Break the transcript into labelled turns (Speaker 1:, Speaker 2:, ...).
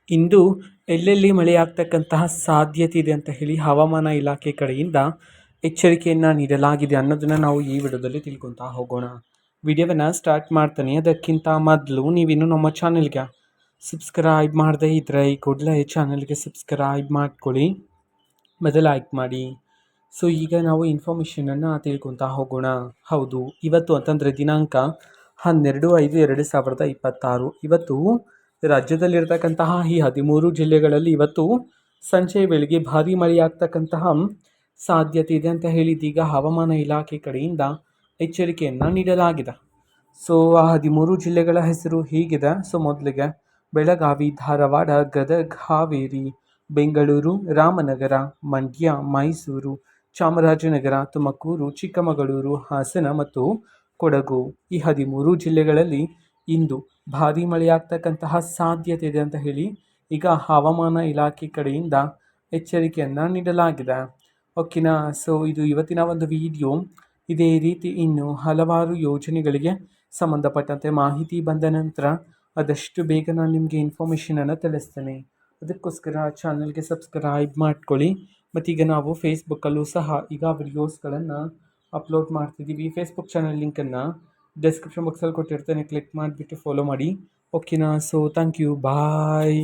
Speaker 1: ಇಂದು ಎಲ್ಲೆಲ್ಲಿ ಮಳೆಯಾಗ್ತಕ್ಕಂತಹ ಸಾಧ್ಯತೆ ಇದೆ ಅಂತ ಹೇಳಿ ಹವಾಮಾನ ಇಲಾಖೆ ಕಡೆಯಿಂದ ಎಚ್ಚರಿಕೆಯನ್ನು ನೀಡಲಾಗಿದೆ ಅನ್ನೋದನ್ನು ನಾವು ಈ ವಿಡಿಯೋದಲ್ಲಿ ತಿಳ್ಕೊತಾ ಹೋಗೋಣ. ವಿಡಿಯೋವನ್ನು ಸ್ಟಾರ್ಟ್ ಮಾಡ್ತಾನೆ ಅದಕ್ಕಿಂತ ಮೊದಲು ನೀವಿನ್ನೂ ನಮ್ಮ ಚಾನೆಲ್ಗೆ ಸಬ್ಸ್ಕ್ರೈಬ್ ಮಾಡದೇ ಇದ್ದರೆ ಈ ಕೂಡಲೇ ಚಾನೆಲ್ಗೆ ಸಬ್ಸ್ಕ್ರೈಬ್ ಮಾಡ್ಕೊಳ್ಳಿ, ಮತ್ತು ಲೈಕ್ ಮಾಡಿ. ಸೊ ಈಗ ನಾವು ಇನ್ಫಾರ್ಮೇಷನನ್ನು ತಿಳ್ಕೊತಾ ಹೋಗೋಣ. ಹೌದು, ಇವತ್ತು ಅಂತಂದರೆ ದಿನಾಂಕ 12/5/2026. ಇವತ್ತು ರಾಜ್ಯದಲ್ಲಿರ್ತಕ್ಕಂತಹ ಈ 13 ಜಿಲ್ಲೆಗಳಲ್ಲಿ ಇವತ್ತು ಸಂಜೆ ವೇಳೆಗೆ ಭಾರೀ ಮಳೆಯಾಗ್ತಕ್ಕಂತಹ ಸಾಧ್ಯತೆ ಇದೆ ಅಂತ ಹೇಳಿದೀಗ ಹವಾಮಾನ ಇಲಾಖೆ ಕಡೆಯಿಂದ ಎಚ್ಚರಿಕೆಯನ್ನು ನೀಡಲಾಗಿದೆ. ಸೊ ಆ 13 ಜಿಲ್ಲೆಗಳ ಹೆಸರು ಹೀಗಿದೆ. ಸೊ ಮೊದಲಿಗೆ ಬೆಳಗಾವಿ, ಧಾರವಾಡ, ಗದಗ, ಹಾವೇರಿ, ಬೆಂಗಳೂರು, ರಾಮನಗರ, ಮಂಡ್ಯ, ಮೈಸೂರು, ಚಾಮರಾಜನಗರ, ತುಮಕೂರು, ಚಿಕ್ಕಮಗಳೂರು, ಹಾಸನ ಮತ್ತು ಕೊಡಗು. ಈ 13 ಜಿಲ್ಲೆಗಳಲ್ಲಿ ಇಂದು ಭಾರೀ ಮಳೆಯಾಗ್ತಕ್ಕಂತಹ ಸಾಧ್ಯತೆ ಇದೆ ಅಂತ ಹೇಳಿ ಈಗ ಹವಾಮಾನ ಇಲಾಖೆ ಕಡೆಯಿಂದ ಎಚ್ಚರಿಕೆಯನ್ನು ನೀಡಲಾಗಿದೆ. ಓಕೆನಾ. ಸೊ ಇದು ಇವತ್ತಿನ ಒಂದು ವಿಡಿಯೋ. ಇದೇ ರೀತಿ ಇನ್ನು ಹಲವಾರು ಯೋಜನೆಗಳಿಗೆ ಸಂಬಂಧಪಟ್ಟಂತೆ ಮಾಹಿತಿ ಬಂದ ನಂತರ ಆದಷ್ಟು ಬೇಗ ನಾನು ನಿಮಗೆ ಇನ್ಫಾರ್ಮೇಷನನ್ನು ತಿಳಿಸ್ತೇನೆ. ಅದಕ್ಕೋಸ್ಕರ ಚಾನಲ್ಗೆ ಸಬ್ಸ್ಕ್ರೈಬ್ ಮಾಡ್ಕೊಳ್ಳಿ. ಮತ್ತೀಗ ನಾವು ಫೇಸ್ಬುಕ್ಕಲ್ಲೂ ಸಹ ಈಗ ವಿಡಿಯೋಸ್ಗಳನ್ನು ಅಪ್ಲೋಡ್ ಮಾಡ್ತಿದ್ದೀವಿ. ಫೇಸ್ಬುಕ್ ಚಾನಲ್ ಲಿಂಕನ್ನು ಡಿಸ್ಕ್ರಿಪ್ಷನ್ ಬಾಕ್ಸಲ್ಲಿ ಕೊಟ್ಟಿರ್ತೇನೆ, ಕ್ಲಿಕ್ ಮಾಡಿಬಿಟ್ಟು ಫಾಲೋ ಮಾಡಿ. ಓಕೆನಾ. So thank you, bye.